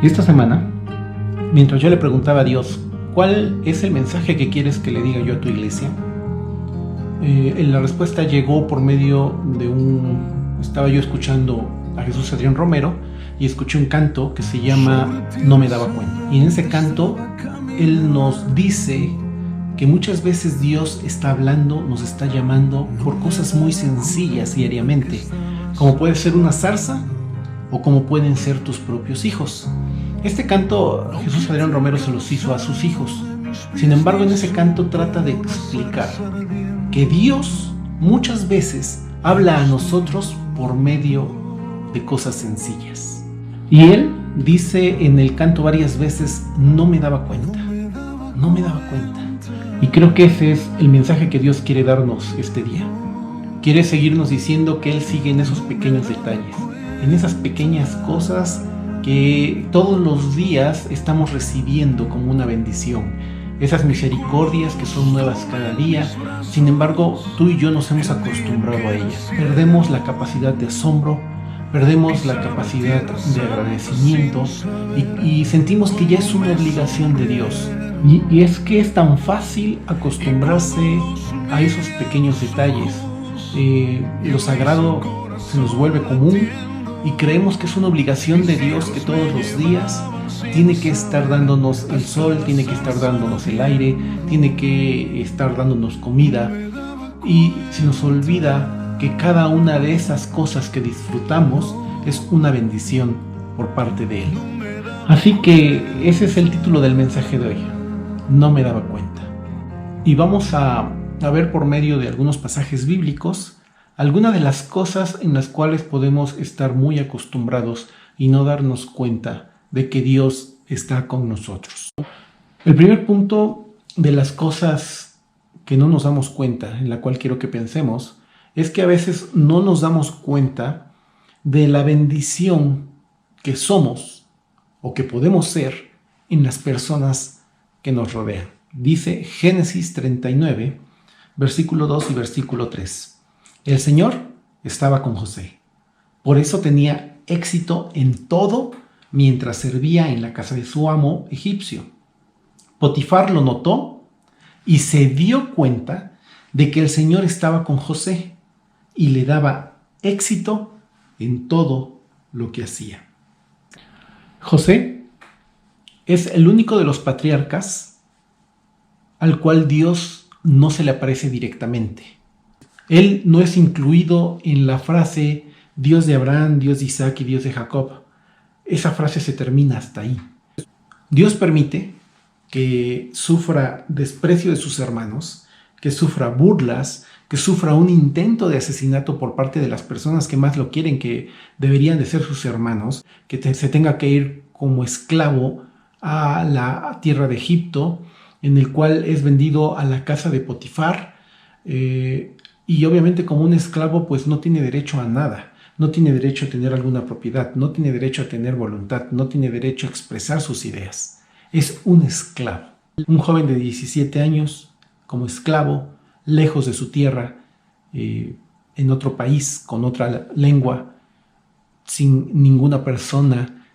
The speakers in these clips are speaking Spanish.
Esta semana, mientras yo le preguntaba a Dios, ¿cuál es el mensaje que quieres que le diga yo a tu iglesia? La respuesta llegó por medio de estaba yo escuchando a Jesús Adrián Romero y escuché un canto que se llama No me daba cuenta. Y en ese canto, él nos dice que muchas veces Dios está hablando, nos está llamando por cosas muy sencillas diariamente, como puede ser una zarza o como pueden ser tus propios hijos. Este canto Jesús Adrián Romero se los hizo a sus hijos. Sin embargo, en ese canto trata de explicar que Dios muchas veces habla a nosotros por medio de cosas sencillas. Y él dice en el canto varias veces, no me daba cuenta, no me daba cuenta. Y creo que ese es el mensaje que Dios quiere darnos este día. Quiere seguirnos diciendo que Él sigue en esos pequeños detalles, en esas pequeñas cosas que todos los días estamos recibiendo como una bendición. Esas misericordias que son nuevas cada día. Sin embargo, tú y yo nos hemos acostumbrado a ellas. Perdemos la capacidad de asombro, perdemos la capacidad de agradecimiento y sentimos que ya es una obligación de Dios. Y es que es tan fácil acostumbrarse a esos pequeños detalles. Lo sagrado se nos vuelve común y creemos que es una obligación de Dios que todos los días tiene que estar dándonos el sol, tiene que estar dándonos el aire, tiene que estar dándonos comida. Y se nos olvida que cada una de esas cosas que disfrutamos es una bendición por parte de Él. Así que ese es el título del mensaje de hoy. No me daba cuenta. Y vamos a ver por medio de algunos pasajes bíblicos algunas de las cosas en las cuales podemos estar muy acostumbrados y no darnos cuenta de que Dios está con nosotros. El primer punto de las cosas que no nos damos cuenta, en la cual quiero que pensemos, es que a veces no nos damos cuenta de la bendición que somos o que podemos ser en las personas que nos rodean. Dice Génesis 39, versículo 2 y versículo 3. El Señor estaba con José. Por eso tenía éxito en todo mientras servía en la casa de su amo egipcio. Potifar lo notó y se dio cuenta de que el Señor estaba con José y le daba éxito en todo lo que hacía. José es el único de los patriarcas al cual Dios no se le aparece directamente. Él no es incluido en la frase Dios de Abraham, Dios de Isaac y Dios de Jacob. Esa frase se termina hasta ahí. Dios permite que sufra desprecio de sus hermanos, que sufra burlas, que sufra un intento de asesinato por parte de las personas que más lo quieren, que deberían de ser sus hermanos, que se tenga que ir como esclavo a la tierra de Egipto, en el cual es vendido a la casa de Potifar, y obviamente como un esclavo pues no tiene derecho a nada, no tiene derecho a tener alguna propiedad, no tiene derecho a tener voluntad, no tiene derecho a expresar sus ideas. Es un esclavo, un joven de 17 años como esclavo, lejos de su tierra, en otro país, con otra lengua, sin ninguna persona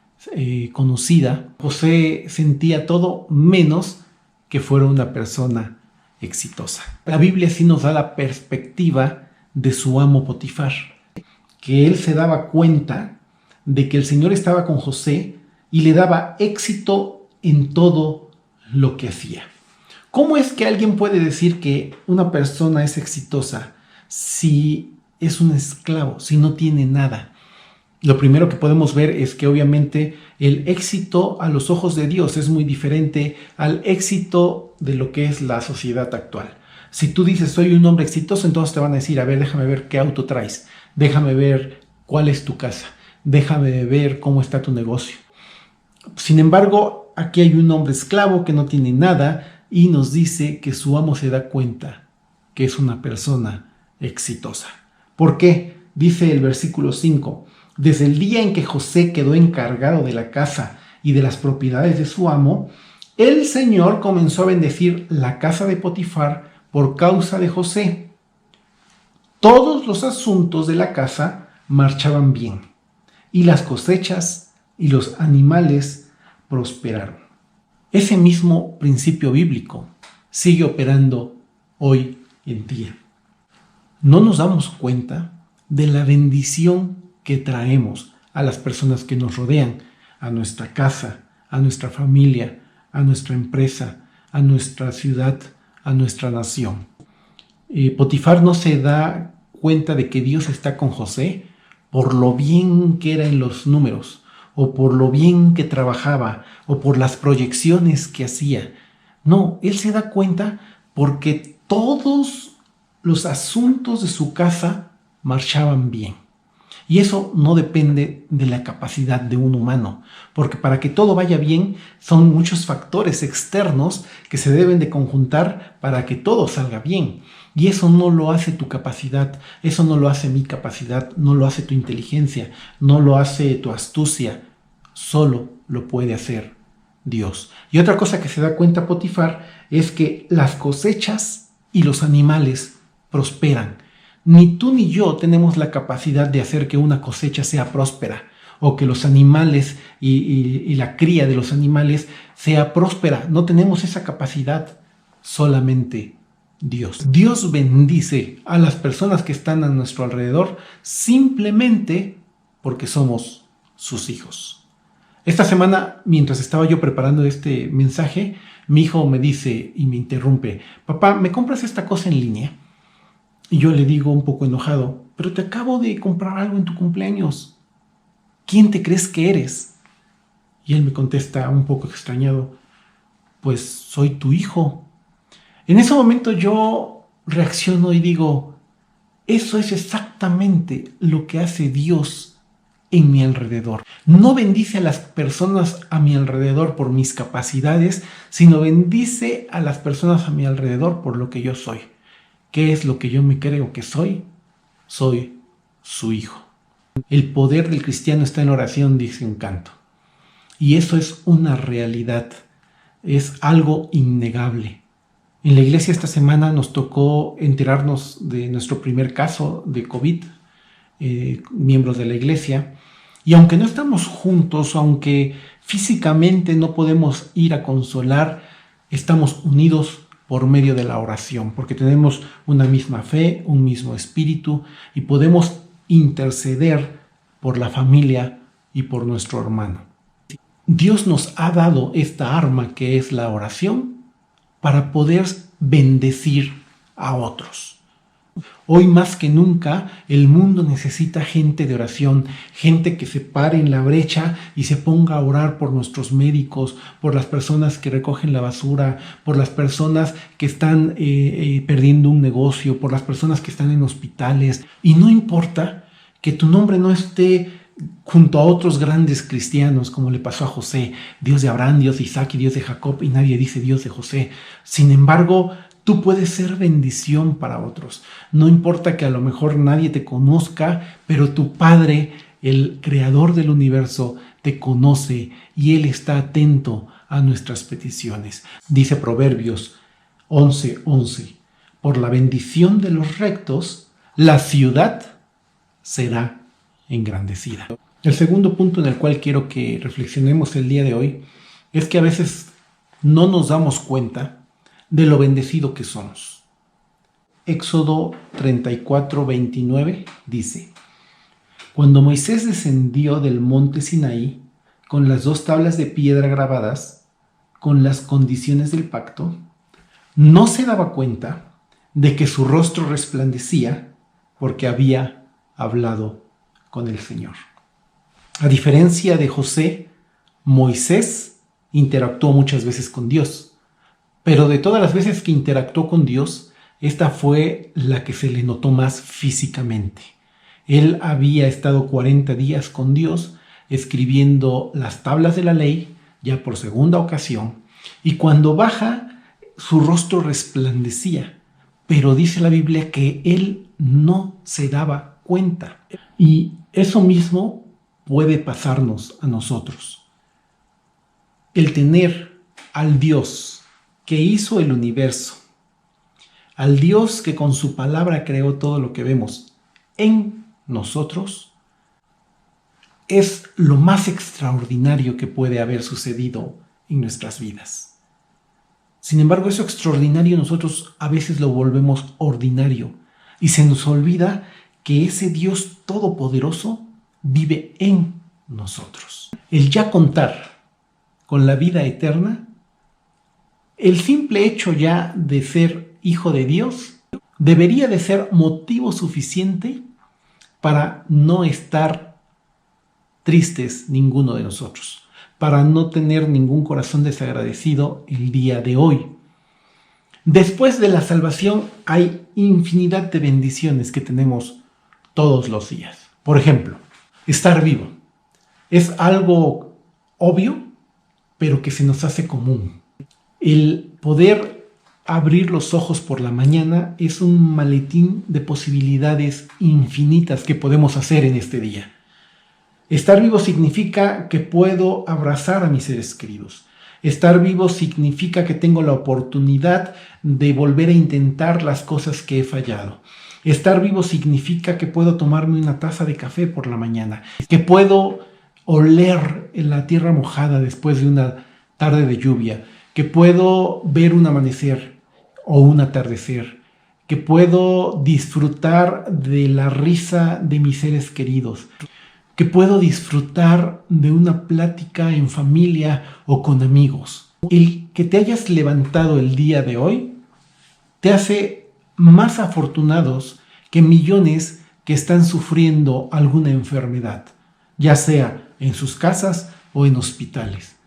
conocida. José sentía todo menos que fuera una persona exitosa. La Biblia sí nos da la perspectiva de su amo Potifar, que él se daba cuenta de que el Señor estaba con José y le daba éxito en todo lo que hacía. ¿Cómo es que alguien puede decir que una persona es exitosa si es un esclavo, si no tiene nada? Lo primero que podemos ver es que obviamente el éxito a los ojos de Dios es muy diferente al éxito de lo que es la sociedad actual. Si tú dices soy un hombre exitoso, entonces te van a decir, a ver, déjame ver qué auto traes, déjame ver cuál es tu casa, déjame ver cómo está tu negocio. Sin embargo, aquí hay un hombre esclavo que no tiene nada y nos dice que su amo se da cuenta que es una persona exitosa. ¿Por qué? Dice el versículo 5. Desde el día en que José quedó encargado de la casa y de las propiedades de su amo, el Señor comenzó a bendecir la casa de Potifar por causa de José. Todos los asuntos de la casa marchaban bien, y las cosechas y los animales prosperaron. Ese mismo principio bíblico sigue operando hoy en día. No nos damos cuenta de la bendición que traemos a las personas que nos rodean, a nuestra casa, a nuestra familia, a nuestra empresa, a nuestra ciudad, a nuestra nación. Potifar no se da cuenta de que Dios está con José por lo bien que era en los números, o por lo bien que trabajaba, o por las proyecciones que hacía. No, él se da cuenta porque todos los asuntos de su casa marchaban bien. Y eso no depende de la capacidad de un humano, porque para que todo vaya bien son muchos factores externos que se deben de conjuntar para que todo salga bien. Y eso no lo hace tu capacidad, eso no lo hace mi capacidad, no lo hace tu inteligencia, no lo hace tu astucia, solo lo puede hacer Dios. Y otra cosa que se da cuenta Potifar es que las cosechas y los animales prosperan. Ni tú ni yo tenemos la capacidad de hacer que una cosecha sea próspera o que los animales y la cría de los animales sea próspera. No tenemos esa capacidad, solamente Dios. Dios bendice a las personas que están a nuestro alrededor simplemente porque somos sus hijos. Esta semana, mientras estaba yo preparando este mensaje, mi hijo me dice y me interrumpe: papá, ¿me compras esta cosa en línea? Y yo le digo un poco enojado: pero te acabo de comprar algo en tu cumpleaños. ¿Quién te crees que eres? Y él me contesta un poco extrañado: pues soy tu hijo. En ese momento yo reacciono y digo: eso es exactamente lo que hace Dios en mi alrededor. No bendice a las personas a mi alrededor por mis capacidades, sino bendice a las personas a mi alrededor por lo que yo soy. ¿Qué es lo que yo me creo que soy? Soy su hijo. El poder del cristiano está en la oración, dice un canto. Y eso es una realidad, es algo innegable. En la iglesia esta semana nos tocó enterarnos de nuestro primer caso de COVID, miembros de la iglesia. Y aunque no estamos juntos, aunque físicamente no podemos ir a consolar, estamos unidos por medio de la oración, porque tenemos una misma fe, un mismo espíritu y podemos interceder por la familia y por nuestro hermano. Dios nos ha dado esta arma que es la oración para poder bendecir a otros. Hoy más que nunca el mundo necesita gente de oración, gente que se pare en la brecha y se ponga a orar por nuestros médicos, por las personas que recogen la basura, por las personas que están perdiendo un negocio, por las personas que están en hospitales. Y no importa que tu nombre no esté junto a otros grandes cristianos, como le pasó a José, Dios de Abraham, Dios de Isaac y Dios de Jacob, y nadie dice Dios de José. Sin embargo, tú puedes ser bendición para otros. No importa que a lo mejor nadie te conozca, pero tu Padre, el creador del universo, te conoce y Él está atento a nuestras peticiones. Dice Proverbios 11:11: por la bendición de los rectos, la ciudad será engrandecida. El segundo punto en el cual quiero que reflexionemos el día de hoy es que a veces no nos damos cuenta de lo bendecido que somos. Éxodo 34:29 dice: cuando Moisés descendió del monte Sinaí con las 2 tablas de piedra grabadas con las condiciones del pacto, no se daba cuenta de que su rostro resplandecía porque había hablado con el Señor. A diferencia de José, Moisés interactuó muchas veces con Dios. Pero de todas las veces que interactuó con Dios, esta fue la que se le notó más físicamente. Él había estado 40 días con Dios escribiendo las tablas de la ley, ya por segunda ocasión, y cuando baja, su rostro resplandecía. Pero dice la Biblia que él no se daba cuenta. Y eso mismo puede pasarnos a nosotros. El tener al Dios que hizo el universo, al Dios que con su palabra creó todo lo que vemos en nosotros, es lo más extraordinario que puede haber sucedido en nuestras vidas. Sin embargo, eso extraordinario nosotros a veces lo volvemos ordinario y se nos olvida que ese Dios todopoderoso vive en nosotros. El ya contar con la vida eterna, el simple hecho ya de ser hijo de Dios, debería de ser motivo suficiente para no estar tristes ninguno de nosotros, para no tener ningún corazón desagradecido el día de hoy. Después de la salvación hay infinidad de bendiciones que tenemos todos los días. Por ejemplo, estar vivo. Es algo obvio, pero que se nos hace común. El poder abrir los ojos por la mañana es un maletín de posibilidades infinitas que podemos hacer en este día. Estar vivo significa que puedo abrazar a mis seres queridos. Estar vivo significa que tengo la oportunidad de volver a intentar las cosas que he fallado. Estar vivo significa que puedo tomarme una taza de café por la mañana, que puedo oler en la tierra mojada después de una tarde de lluvia, que puedo ver un amanecer o un atardecer, que puedo disfrutar de la risa de mis seres queridos, que puedo disfrutar de una plática en familia o con amigos. El que te hayas levantado el día de hoy te hace más afortunados que millones que están sufriendo alguna enfermedad, ya sea en sus casas o en hospitales.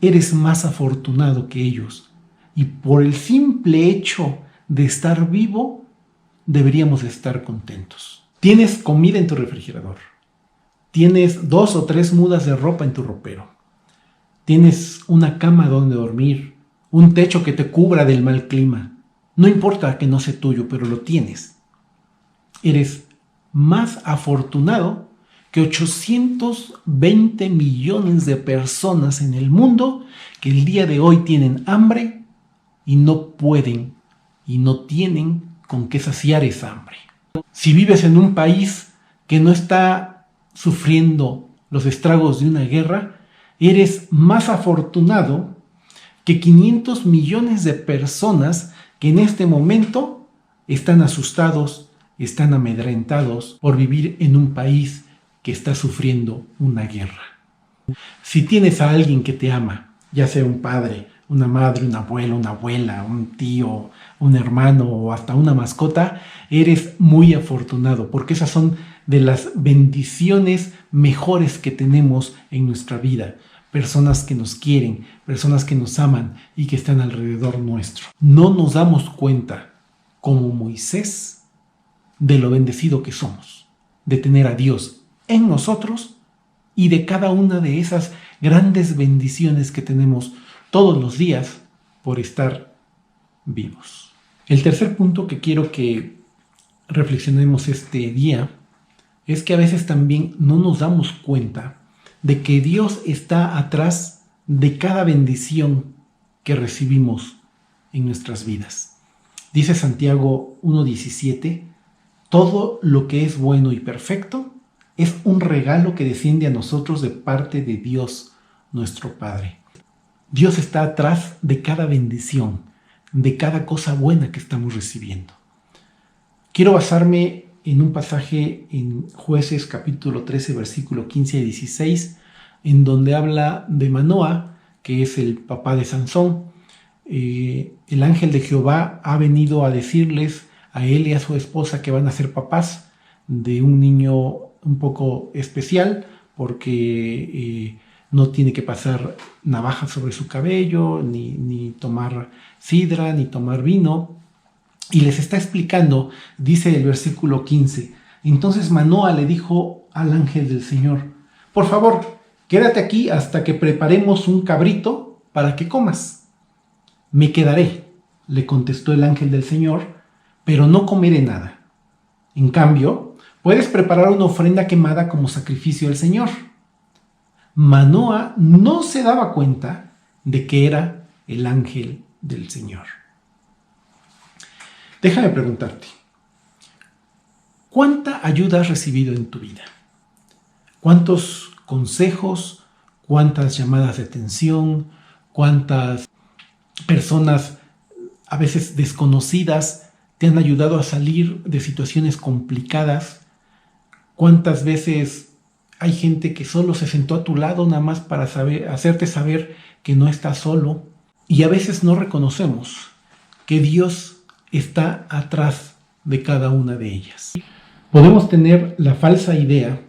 Eres más afortunado que ellos y por el simple hecho de estar vivo deberíamos estar contentos. Tienes comida en tu refrigerador. Tienes 2 o 3 mudas de ropa en tu ropero. Tienes una cama donde dormir, un techo que te cubra del mal clima. No importa que no sea tuyo, pero lo tienes. Eres más afortunado que 820 millones de personas en el mundo que el día de hoy tienen hambre y no pueden y no tienen con qué saciar esa hambre. Si vives en un país que no está sufriendo los estragos de una guerra, eres más afortunado que 500 millones de personas que en este momento están asustados, están amedrentados por vivir en un país que está sufriendo una guerra. Si tienes a alguien que te ama, ya sea un padre, una madre, un abuelo, una abuela, un tío, un hermano o hasta una mascota, eres muy afortunado porque esas son de las bendiciones mejores que tenemos en nuestra vida. Personas que nos quieren, personas que nos aman y que están alrededor nuestro. No nos damos cuenta, como Moisés, de lo bendecido que somos, de tener a Dios en nosotros y de cada una de esas grandes bendiciones que tenemos todos los días por estar vivos. El tercer punto que quiero que reflexionemos este día es que a veces también no nos damos cuenta de que Dios está atrás de cada bendición que recibimos en nuestras vidas. Dice Santiago 1:17, todo lo que es bueno y perfecto es un regalo que desciende a nosotros de parte de Dios, nuestro Padre. Dios está atrás de cada bendición, de cada cosa buena que estamos recibiendo. Quiero basarme en un pasaje en Jueces capítulo 13, versículo 15 y 16, en donde habla de Manoa, que es el papá de Sansón. El ángel de Jehová ha venido a decirles a él y a su esposa que van a ser papás de un niño un poco especial, porque no tiene que pasar navaja sobre su cabello, ni tomar sidra, ni tomar vino. Y les está explicando, dice el versículo 15, entonces Manoa le dijo al ángel del Señor, por favor, quédate aquí hasta que preparemos un cabrito para que comas. Me quedaré, le contestó el ángel del Señor, pero no comeré nada. En cambio, puedes preparar una ofrenda quemada como sacrificio al Señor. Manoa no se daba cuenta de que era el ángel del Señor. Déjame preguntarte, ¿cuánta ayuda has recibido en tu vida? ¿Cuántos consejos, cuántas llamadas de atención, cuántas personas a veces desconocidas te han ayudado a salir de situaciones complicadas? ¿Cuántas veces hay gente que solo se sentó a tu lado nada más para hacerte saber que no estás solo? Y a veces no reconocemos que Dios está atrás de cada una de ellas. Podemos tener la falsa idea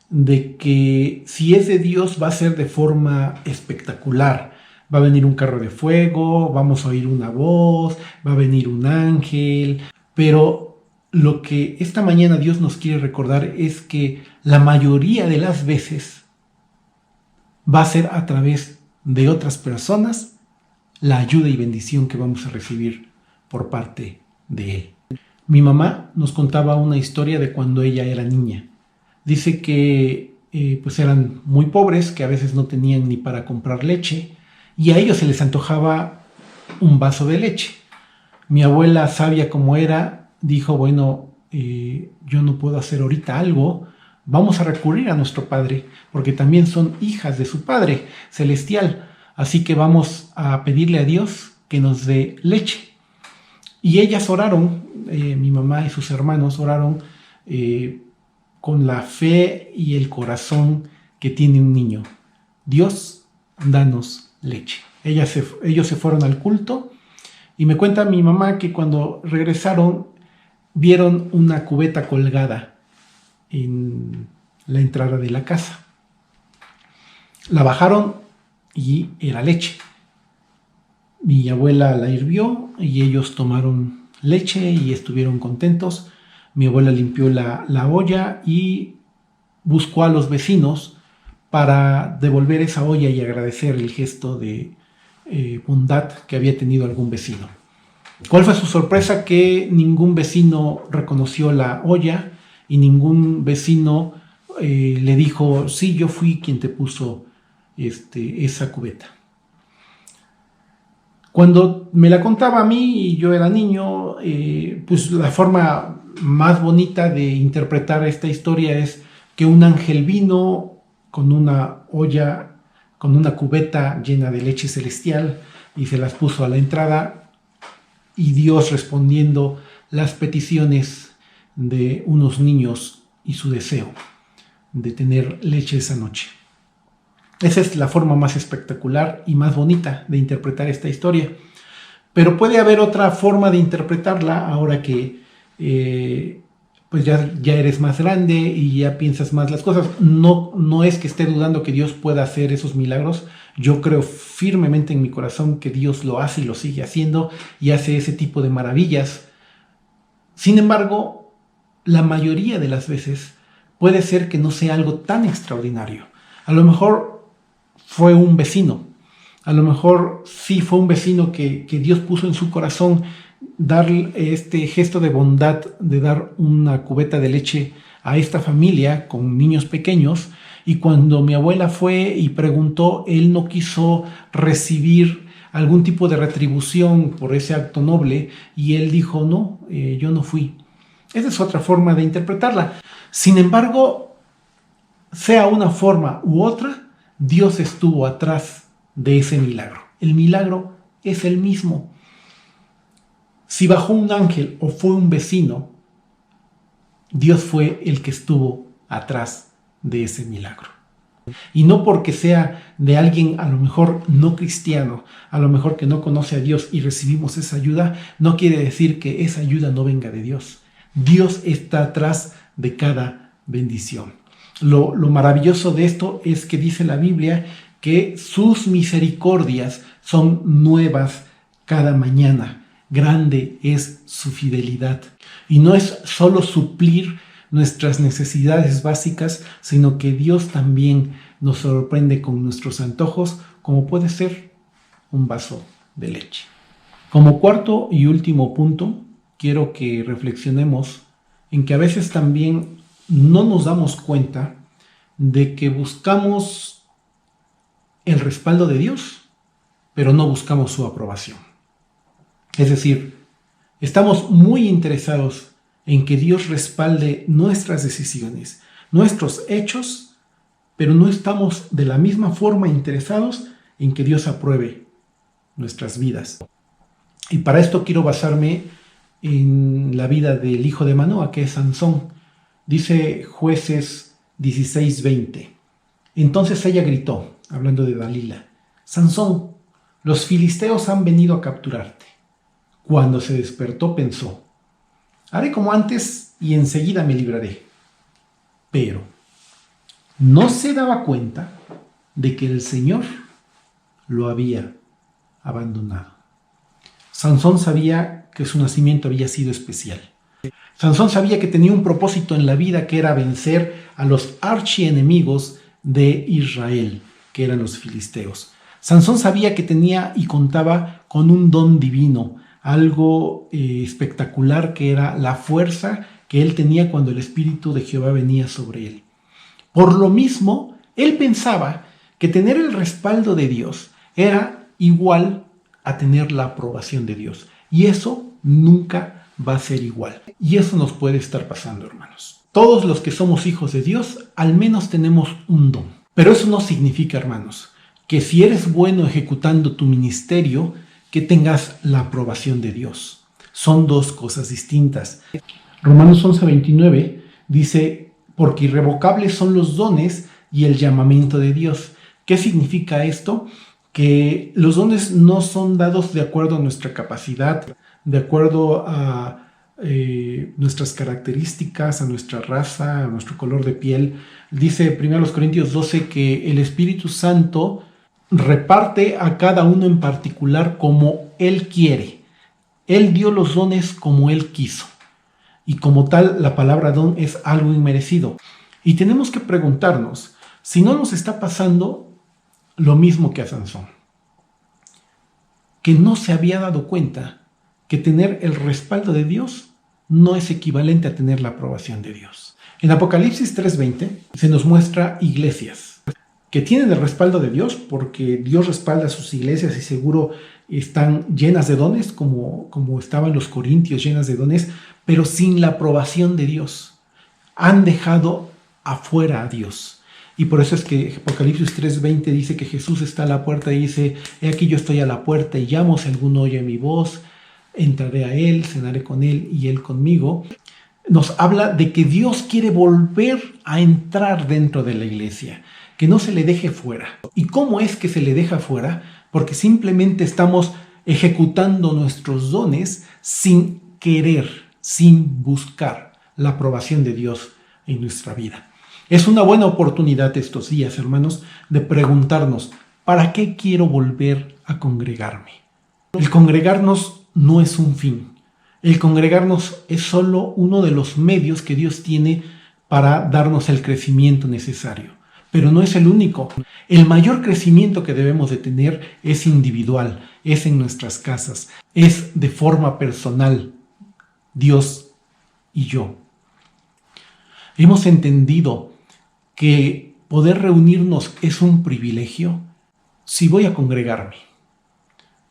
de que si es de Dios va a ser de forma espectacular. Va a venir un carro de fuego, vamos a oír una voz, va a venir un ángel. Pero lo que esta mañana Dios nos quiere recordar es que la mayoría de las veces va a ser a través de otras personas la ayuda y bendición que vamos a recibir por parte de Él. Mi mamá nos contaba una historia de cuando ella era niña. Dice que pues eran muy pobres, que a veces no tenían ni para comprar leche, y a ellos se les antojaba un vaso de leche. Mi abuela, sabia como era, dijo, bueno, yo no puedo hacer ahorita algo, vamos a recurrir a nuestro Padre, porque también son hijas de su Padre celestial, así que vamos a pedirle a Dios que nos dé leche. Y ellas oraron, mi mamá y sus hermanos oraron con la fe y el corazón que tiene un niño. Dios, danos leche. Ellos se fueron al culto y me cuenta mi mamá que cuando regresaron vieron una cubeta colgada en la entrada de la casa. La bajaron y era leche. Mi abuela la hirvió y ellos tomaron leche y estuvieron contentos. Mi abuela limpió la olla y buscó a los vecinos para devolver esa olla y agradecer el gesto de bondad que había tenido algún vecino. ¿Cuál fue su sorpresa? Que ningún vecino reconoció la olla y ningún vecino le dijo, sí, yo fui quien te puso esa cubeta. Cuando me la contaba a mí y yo era niño, pues la forma más bonita de interpretar esta historia es que un ángel vino con una olla, con una cubeta llena de leche celestial y se las puso a la entrada, y Dios respondiendo las peticiones de unos niños y su deseo de tener leche esa noche. Esa es la forma más espectacular y más bonita de interpretar esta historia. Pero puede haber otra forma de interpretarla ahora que pues ya eres más grande y ya piensas más las cosas. No es que esté dudando que Dios pueda hacer esos milagros. Yo creo firmemente en mi corazón que Dios lo hace y lo sigue haciendo y hace ese tipo de maravillas. Sin embargo, la mayoría de las veces puede ser que no sea algo tan extraordinario. A lo mejor fue un vecino. A lo mejor sí fue un vecino que Dios puso en su corazón dar este gesto de bondad, de dar una cubeta de leche a esta familia con niños pequeños. Y cuando mi abuela fue y preguntó, él no quiso recibir algún tipo de retribución por ese acto noble, y él dijo, no, yo no fui. Esa es otra forma de interpretarla. Sin embargo, sea una forma u otra, Dios estuvo atrás de ese milagro. El milagro es el mismo. Si bajó un ángel o fue un vecino, Dios fue el que estuvo atrás de ese milagro. Y no porque sea de alguien a lo mejor no cristiano, a lo mejor que no conoce a Dios y recibimos esa ayuda, no quiere decir que esa ayuda no venga de Dios. Dios está atrás de cada bendición. Lo maravilloso de esto es que dice la Biblia que sus misericordias son nuevas cada mañana. Grande es su fidelidad. Y no es solo suplir nuestras necesidades básicas, sino que Dios también nos sorprende con nuestros antojos, como puede ser un vaso de leche. Como cuarto y último punto, quiero que reflexionemos en que a veces también no nos damos cuenta de que buscamos el respaldo de Dios, pero no buscamos su aprobación. Es decir, estamos muy interesados en que Dios respalde nuestras decisiones, nuestros hechos, pero no estamos de la misma forma interesados en que Dios apruebe nuestras vidas. Y para esto quiero basarme en la vida del hijo de Manoa, que es Sansón. Dice Jueces 16:20. Entonces ella gritó, hablando de Dalila: Sansón, los filisteos han venido a capturarte. Cuando se despertó pensó: haré como antes y enseguida me libraré. Pero no se daba cuenta de que el Señor lo había abandonado. Sansón sabía que su nacimiento había sido especial. Sansón sabía que tenía un propósito en la vida, que era vencer a los archienemigos de Israel, que eran los filisteos. Sansón sabía que tenía y contaba con un don divino, algo espectacular, que era la fuerza que él tenía cuando el Espíritu de Jehová venía sobre él. Por lo mismo, él pensaba que tener el respaldo de Dios era igual a tener la aprobación de Dios. Y eso nunca va a ser igual. Y eso nos puede estar pasando, hermanos. Todos los que somos hijos de Dios, al menos tenemos un don. Pero eso no significa, hermanos, que si eres bueno ejecutando tu ministerio, que tengas la aprobación de Dios. Son dos cosas distintas. Romanos 11:29 dice: porque irrevocables son los dones y el llamamiento de Dios. ¿Qué significa esto? Que los dones no son dados de acuerdo a nuestra capacidad, de acuerdo a nuestras características, a nuestra raza, a nuestro color de piel. Dice 1 Corintios 12 que el Espíritu Santo reparte a cada uno en particular como Él quiere. Él dio los dones como Él quiso. Y como tal, la palabra don es algo inmerecido. Y tenemos que preguntarnos si no nos está pasando lo mismo que a Sansón, que no se había dado cuenta que tener el respaldo de Dios no es equivalente a tener la aprobación de Dios. En Apocalipsis 3:20 se nos muestra iglesias que tienen el respaldo de Dios, porque Dios respalda sus iglesias y seguro están llenas de dones, como estaban los corintios llenas de dones, pero sin la aprobación de Dios. Han dejado afuera a Dios. Y por eso es que Apocalipsis 3:20 dice que Jesús está a la puerta y dice: he aquí yo estoy a la puerta y llamo, si alguno oye mi voz, entraré a él, cenaré con él y él conmigo. Nos habla de que Dios quiere volver a entrar dentro de la iglesia, que no se le deje fuera. ¿Y cómo es que se le deja fuera? Porque simplemente estamos ejecutando nuestros dones sin querer, sin buscar la aprobación de Dios en nuestra vida. Es una buena oportunidad estos días, hermanos, de preguntarnos: ¿para qué quiero volver a congregarme? El congregarnos no es un fin. El congregarnos es solo uno de los medios que Dios tiene para darnos el crecimiento necesario. Pero no es el único. El mayor crecimiento que debemos de tener es individual, es en nuestras casas, es de forma personal, Dios y yo. Hemos entendido que poder reunirnos es un privilegio. Si voy a congregarme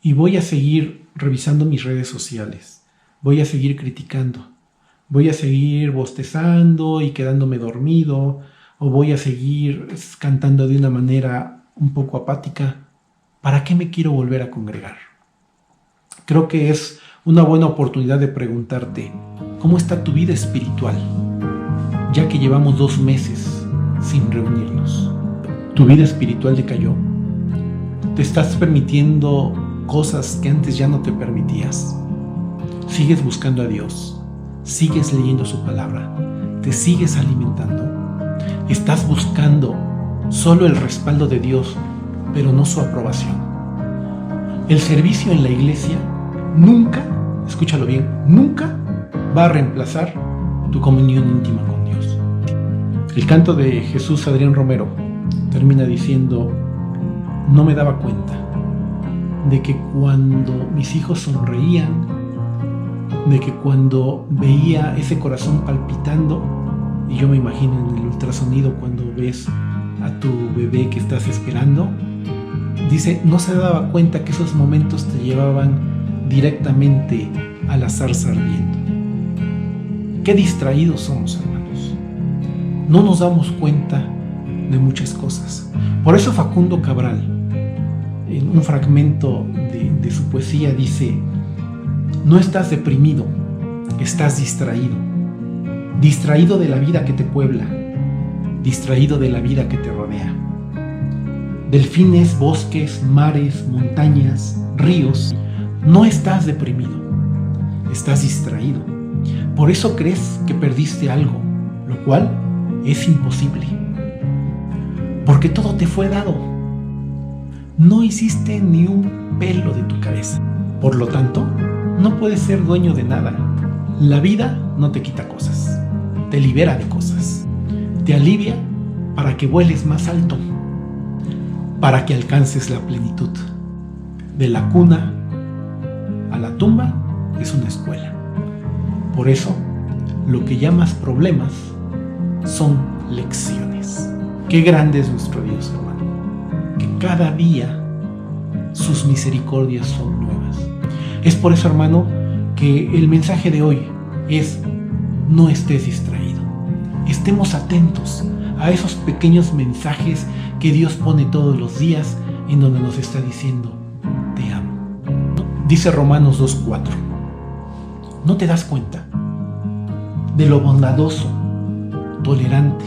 y voy a seguir revisando mis redes sociales, voy a seguir criticando, voy a seguir bostezando y quedándome dormido, o voy a seguir cantando de una manera un poco apática, ¿para qué me quiero volver a congregar? Creo que es una buena oportunidad de preguntarte: ¿cómo está tu vida espiritual? Ya que llevamos 2 meses sin reunirnos. ¿Tu vida espiritual decayó? ¿Te estás permitiendo cosas que antes ya no te permitías? ¿Sigues buscando a Dios? ¿Sigues leyendo su palabra? ¿Te sigues alimentando? ¿Estás buscando solo el respaldo de Dios, pero no su aprobación? El servicio en la iglesia nunca, escúchalo bien, nunca va a reemplazar tu comunión íntima con Dios. El canto de Jesús Adrián Romero termina diciendo: no me daba cuenta de que cuando mis hijos sonreían, de que cuando veía ese corazón palpitando, y yo me imagino en el ultrasonido cuando ves a tu bebé que estás esperando, dice, no se daba cuenta que esos momentos te llevaban directamente a la zarza ardiendo. Qué distraídos somos, hermanos. No nos damos cuenta de muchas cosas. Por eso Facundo Cabral, en un fragmento de su poesía, dice: no estás deprimido, estás distraído. Distraído de la vida que te puebla, distraído de la vida que te rodea. Delfines, bosques, mares, montañas, ríos. No estás deprimido, estás distraído. Por eso crees que perdiste algo, lo cual es imposible. Porque todo te fue dado. No hiciste ni un pelo de tu cabeza. Por lo tanto, no puedes ser dueño de nada. La vida no te quita cosas, te libera de cosas. Te alivia para que vueles más alto, para que alcances la plenitud. De la cuna a la tumba es una escuela. Por eso, lo que llamas problemas son lecciones. Qué grande es nuestro Dios, hermano, que cada día sus misericordias son nuevas. Es por eso, hermano, que el mensaje de hoy es: no estés distraído. Estemos atentos a esos pequeños mensajes que Dios pone todos los días, en donde nos está diciendo: te amo. Dice Romanos 2:4. ¿No te das cuenta de lo bondadoso, tolerante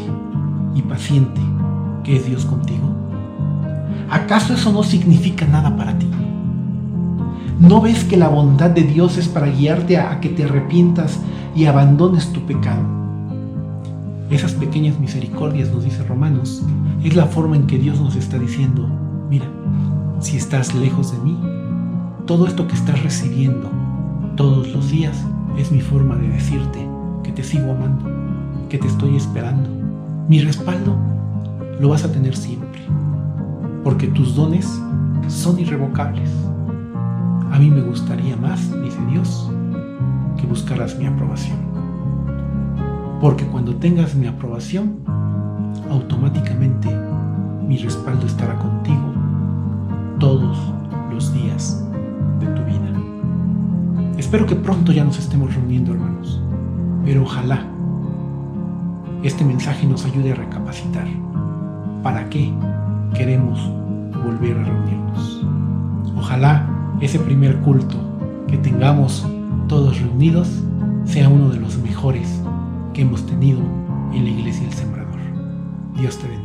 y paciente que es Dios contigo? ¿Acaso eso no significa nada para ti? ¿No ves que la bondad de Dios es para guiarte a que te arrepientas y abandones tu pecado? Esas pequeñas misericordias, nos dice Romanos, es la forma en que Dios nos está diciendo: mira, si estás lejos de mí, todo esto que estás recibiendo todos los días es mi forma de decirte que te sigo amando, que te estoy esperando. Mi respaldo lo vas a tener siempre, porque tus dones son irrevocables. A mí me gustaría más, dice Dios, que buscaras mi aprobación. Porque cuando tengas mi aprobación, automáticamente mi respaldo estará contigo todos los días de tu vida. Espero que pronto ya nos estemos reuniendo, hermanos, pero ojalá este mensaje nos ayude a recapacitar. ¿Para qué queremos volver a reunirnos? Ojalá ese primer culto que tengamos todos reunidos sea uno de los mejores que hemos tenido en la Iglesia del Sembrador. Dios te bendiga.